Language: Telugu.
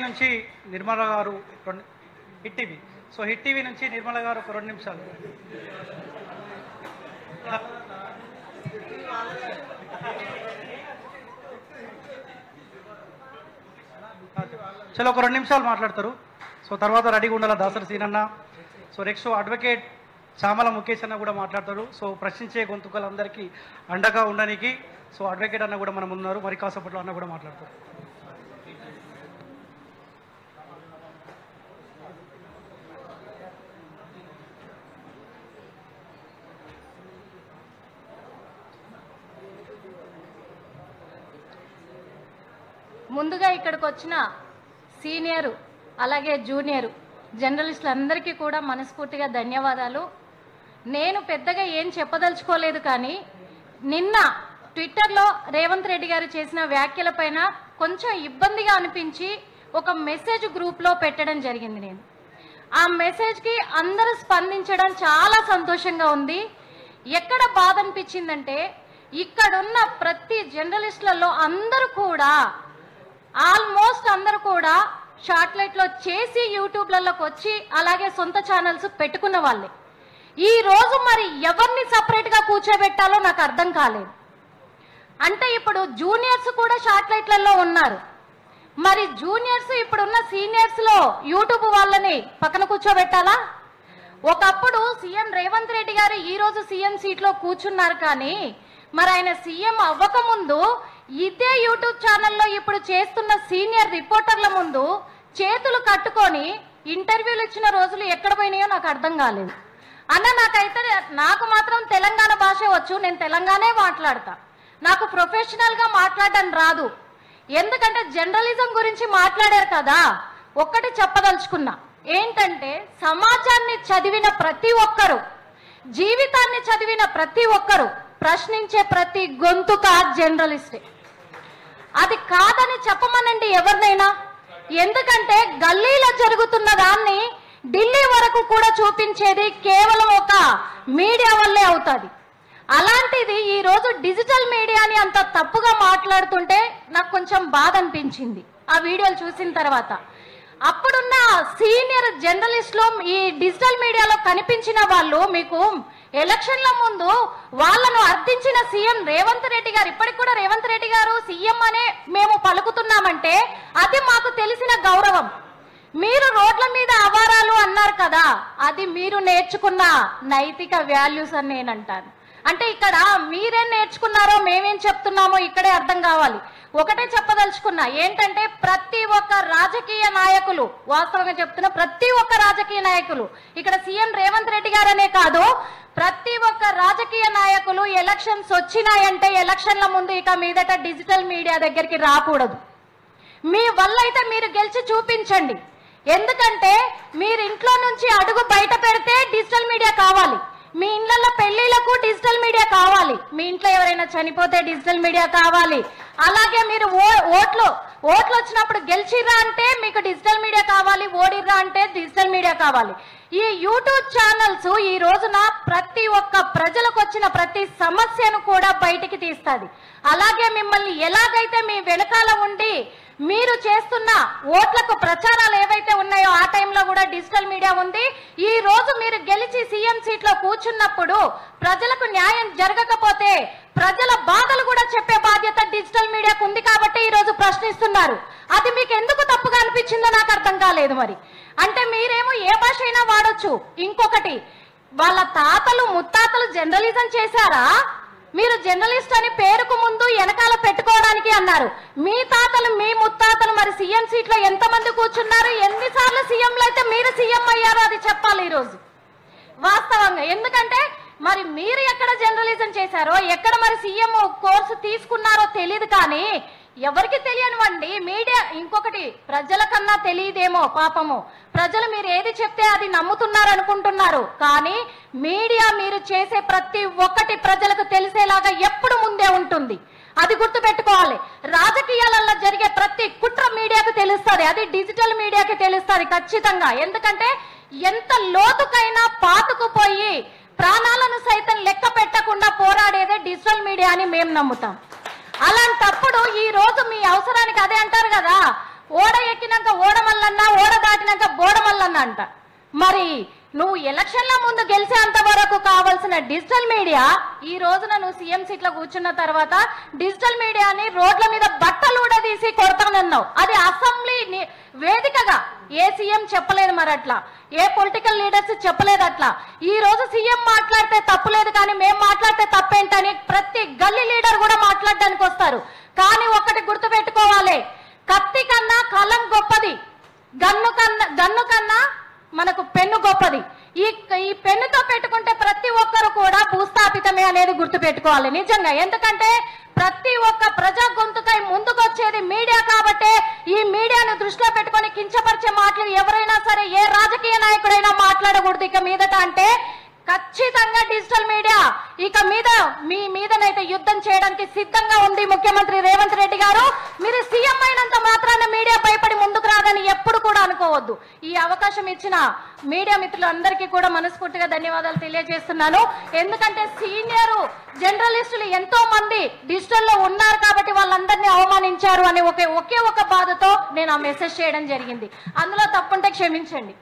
నుంచి నిర్మల గారు hit TV. So hit TV నుంచి నిర్మల గారు ఒక 2 నిమిషాలు. చలో ఒక 2 నిమిషాలు మాట్లాడతారు. సో తర్వాత రెడీగా ఉండాల దాసరి సీనన్న. So next advocate Chamala Mukesh అన్న కూడా మాట్లాడతారు. సో ప్రశ్నించే గొంతుకలందరికీ అండగా ఉండడానికి సో అడ్వకేట్ అన్న కూడా మనం ఉన్నారు. మరి కాసేపట్లో అన్న కూడా మాట్లాడతారు. ముందుగా ఇక్కడికి వచ్చిన సీనియరు అలాగే జూనియరు జర్నలిస్టులందరికీ కూడా మనస్ఫూర్తిగా ధన్యవాదాలు. నేను పెద్దగా ఏం చెప్పదలుచుకోలేదు, కానీ నిన్న ట్విట్టర్లో రేవంత్ రెడ్డి గారు చేసిన వ్యాఖ్యలపైన కొంచెం ఇబ్బందిగా అనిపించి ఒక మెసేజ్ గ్రూప్లో పెట్టడం జరిగింది. నేను ఆ మెసేజ్కి అందరూ స్పందించడం చాలా సంతోషంగా ఉంది. ఎక్కడ బాధ అనిపించిందంటే ఇక్కడున్న ప్రతి జర్నలిస్టులలో అందరూ కూడా ఆల్మోస్ట్ అందరూ కూడా షార్ట్లైట్లో చేసి యూట్యూబ్లలోకి వచ్చి అలాగే సొంత ఛానల్స్ పెట్టుకున్న వాళ్ళే. ఈ రోజు మరి ఎవరిని సపరేట్గా కూర్చోబెట్టాలో నాకు అర్థం కాలేదు. అంటే ఇప్పుడు జూనియర్స్ కూడా షార్ట్లైట్లలో ఉన్నారు. మరి జూనియర్స్ ఇప్పుడున్న సీనియర్స్లో యూట్యూబ్ వాళ్ళని పక్కన కూర్చోబెట్టాలా? ఒకప్పుడు సీఎం రేవంత్ రెడ్డి గారు ఈ రోజు సీఎం సీట్లో కూర్చున్నారు, కానీ మరి ఆయన సీఎం అవ్వకముందు ఇదే యూట్యూబ్ ఛానల్లో ఇప్పుడు చేస్తున్న సీనియర్ రిపోర్టర్ల ముందు చేతులు కట్టుకొని ఇంటర్వ్యూలు ఇచ్చిన రోజులు ఎక్కడ పోయినాయో నాకు అర్థం కాలేదు. అన్న నాకు మాత్రం తెలంగాణ భాష వచ్చు, నేను తెలంగాణే మాట్లాడతా. నాకు ప్రొఫెషనల్గా మాట్లాడడం రాదు. ఎందుకంటే జర్నలిజం గురించి మాట్లాడారు కదా, ఒక్కటి చెప్పదలుచుకున్నా ఏంటంటే సమాజాన్ని చదివిన ప్రతి ఒక్కరు, జీవితాన్ని చదివిన ప్రతి ఒక్కరు ప్రశ్నించే ప్రతి గొంతుక జర్నలిస్టే. అది కాదని చెప్పమనండి ఎవరినైనా. ఎందుకంటే గల్లీలో జరుగుతున్న దాన్ని ఢిల్లీ వరకు కూడా చూపించేది కేవలం ఒక మీడియా వల్లే అవుతుంది. అలాంటిది ఈ రోజు డిజిటల్ మీడియాని అంత తప్పుగా మాట్లాడుతుంటే నాకు కొంచెం బాధ అనిపించింది ఆ వీడియోలు చూసిన తర్వాత. అప్పుడున్న సీనియర్ జర్నలిస్టులు ఈ డిజిటల్ మీడియాలో కనిపించిన వాళ్ళు మీకు ఎలక్షన్ల ముందు వాళ్ళను అర్థించిన సీఎం రేవంత్ రెడ్డి గారు, ఇప్పటికి కూడా రేవంత్ రెడ్డి గారు సీఎం అనే మేము పలుకుతున్నామంటే అది మాకు తెలిసిన గౌరవం. మీరు రోడ్ల మీద అవారాలు అన్నారు కదా, అది మీరు నేర్చుకున్న నైతిక వాల్యూస్ అని నేను అంటాను. అంటే ఇక్కడ మీరేం నేర్చుకున్నారో మేమేం చెప్తున్నామో ఇక్కడే అర్థం కావాలి. ఒకటే చెప్పదలుచుకున్నా ఏంటంటే ప్రతి ఒక్క రాజకీయ నాయకులు, వాస్తవంగా చెప్తున్నా ప్రతి ఒక్క రాజకీయ నాయకులు, ఇక్కడ సీఎం రేవంత్ రెడ్డి గారనే కాదు ప్రతి ఒక్క రాజకీయ నాయకులు ఎలక్షన్స్ వచ్చినాయంటే ఎలక్షన్ల ముందు ఇక మీదట డిజిటల్ మీడియా దగ్గరికి రాకూడదు. మీ వల్ల అయితే మీరు గెలిచి చూపించండి. ఎందుకంటే మీరు ఇంట్లో నుంచి అడుగు బయట పెడితే డిజిటల్ మీడియా కావాలి. మీ ఇళ్లలో పెళ్లిళ్లకు డిజిటల్ మీడియా కావాలి. మీ ఇంట్లో ఎవరైనా చనిపోతే డిజిటల్ మీడియా కావాలి. అలాగే మీరు ఓట్లు వచ్చినప్పుడు గెలిచిర్రా అంటే మీకు డిజిటల్ మీడియా కావాలి, ఓడిర్రా అంటే డిజిటల్ మీడియా కావాలి. ఈ యూట్యూబ్ ఛానల్స్ ఈ రోజున ప్రతి ఒక్క ప్రజలకు వచ్చిన ప్రతి సమస్యను కూడా బయటికి తీస్తుంది. అలాగే మిమ్మల్ని ఎలాగైతే మీ వెనకాల ఉండి మీరు చేస్తున్న ఓట్లకు ప్రచారాలు ఏవైతే ఉన్నాయో ఆ టైంలో కూడా డిజిటల్ మీడియా ఉంది. ఈ రోజు మీరు గెలిచి సీఎం సీట్లో కూర్చున్నప్పుడు ప్రజలకు న్యాయం జరగకపోతే ప్రజల బాధలు కూడా చెప్పే బాధ్యత డిజిటల్ మీడియాకు ఉంది. కాబట్టి ఈ రోజు ప్రశ్నిస్తున్నారు. అది మీకు ఎందుకు తప్పుగా అనిపించిందో నాకు అర్థం కాలేదు. మరి అంటే మీరేమో ఏ భాష అయినా వాడొచ్చు. ఇంకొకటి, వాళ్ళ తాతలు ముత్తాతలు జర్నలిజం చేశారా? మీరు జర్నలిస్ట్ అని పేరుకు ముందు వెనకాల పెట్టుకోవడానికి అన్నారు. మీ తాతలు మీ ముత్తాతలు మరి సీఎం సీట్లో ఎంతమంది కూర్చున్నారు? ఎన్నిసార్లు సీఎంలు అయితే మీరు సీఎం అయ్యారో అది చెప్పాలి ఈరోజు వాస్తవంగా. ఎందుకంటే మరి మీరు ఎక్కడ జర్నలిజం చేశారో, ఎక్కడ మరి సీఎం కోర్సు తీసుకున్నారో తెలియదు. కానీ ఎవరికి తెలియనివ్వండి మీడియా. ఇంకొకటి, ప్రజల కన్నా తెలియదేమో పాపము, ప్రజలు మీరు ఏది చెప్తే అది నమ్ముతున్నారు అనుకుంటున్నారు. కానీ మీడియా మీరు చేసే ప్రతి ఒక్కటి ప్రజలకు తెలిసేలాగా ఎప్పుడు ముందే ఉంటుంది. అది గుర్తుపెట్టుకోవాలి. రాజకీయాలలో జరిగే ప్రతి కుట్ర మీడియాకు తెలుస్తుంది, అది డిజిటల్ మీడియాకి తెలుస్తుంది ఖచ్చితంగా. ఎందుకంటే ఎంత లోతుకైనా పాతుకుపోయి ప్రాణాలను సైతం లెక్క పెట్టకుండా పోరాడేదే డిజిటల్ మీడియా అని మేము నమ్ముతాం. అలాంటప్పుడు ఈ రోజు మీ అవసరానికి అదే అంటారు కదా, ఓడ ఎక్కినాక ఓడ మాట్లాడినాక బోడమల్లన్న అంట. మరి నువ్వు ఎలక్షన్ల ముందు గెలిచేంత వరకు కావాల్సిన డిజిటల్ మీడియా ఈ రోజున నువ్వు సీఎం సీట్లో కూర్చున్న తర్వాత డిజిటల్ మీడియాని రోడ్ల మీద బట్టలు ఊడదీసి కొడతానన్నావు. అది అసెంబ్లీ వేదికగా ఏ సీఎం చెప్పలేదు, మరి అట్లా ఏ పొలిటికల్ లీడర్స్ చెప్పలేదు. అట్లా ఈ రోజు సీఎం మాట్లాడితే తప్పులేదు కానీ మేము మాట్లాడితే తప్పేంటని ప్రతి గల్లీ లీడర్ కూడా మాట్లాడడానికి వస్తారు. కానీ ఒకటి గుర్తు పెట్టుకోవాలి, కత్తి కన్నా కలం గొప్పది, గన్ను కన్నా మనకు పెన్ను గొప్పది. ఈ పెన్నుతో పెట్టుకుంటే ప్రతి ఒక్కరు కూడా భూస్థాపితమే అనేది గుర్తు పెట్టుకోవాలి నిజంగా. ఎందుకంటే ప్రతి ఒక్క ప్రజా గొంతుకై ముందుకొచ్చేది మీడియా కాబట్టే ఈ మీడియాను దృష్టిలో పెట్టుకొని కించపరిచే మాటలు ఎవరైనా సరే ఏ రాజకీయ నాయకుడైనా మాట్లాడకూడదు ఇక మీదట. అంటే ఖచ్చితంగా డిజిటల్ మీడియా ఇక మీద మీ మీదనైతే యుద్ధం చేయడానికి సిద్ధంగా ఉంది ముఖ్యమంత్రి రేవంత్ రెడ్డి గారు. మీరు సీఎం అయినంత మాత్రాన మీడియా భయపడి ముందుకు రాదని ఎప్పుడు కూడా అనుకోవద్దు. ఈ అవకాశం ఇచ్చిన మీడియా మిత్రులందరికీ కూడా మనస్ఫూర్తిగా ధన్యవాదాలు తెలియజేస్తున్నాను. ఎందుకంటే సీనియర్ జర్నలిస్టులు ఎంతో మంది డిజిటల్లో ఉన్నారు కాబట్టి వాళ్ళందరినీ అవమానించారు అని ఒకే ఒక బాధతో నేను ఆ మెసేజ్ చేయడం జరిగింది. అందులో తప్పుంటే క్షమించండి.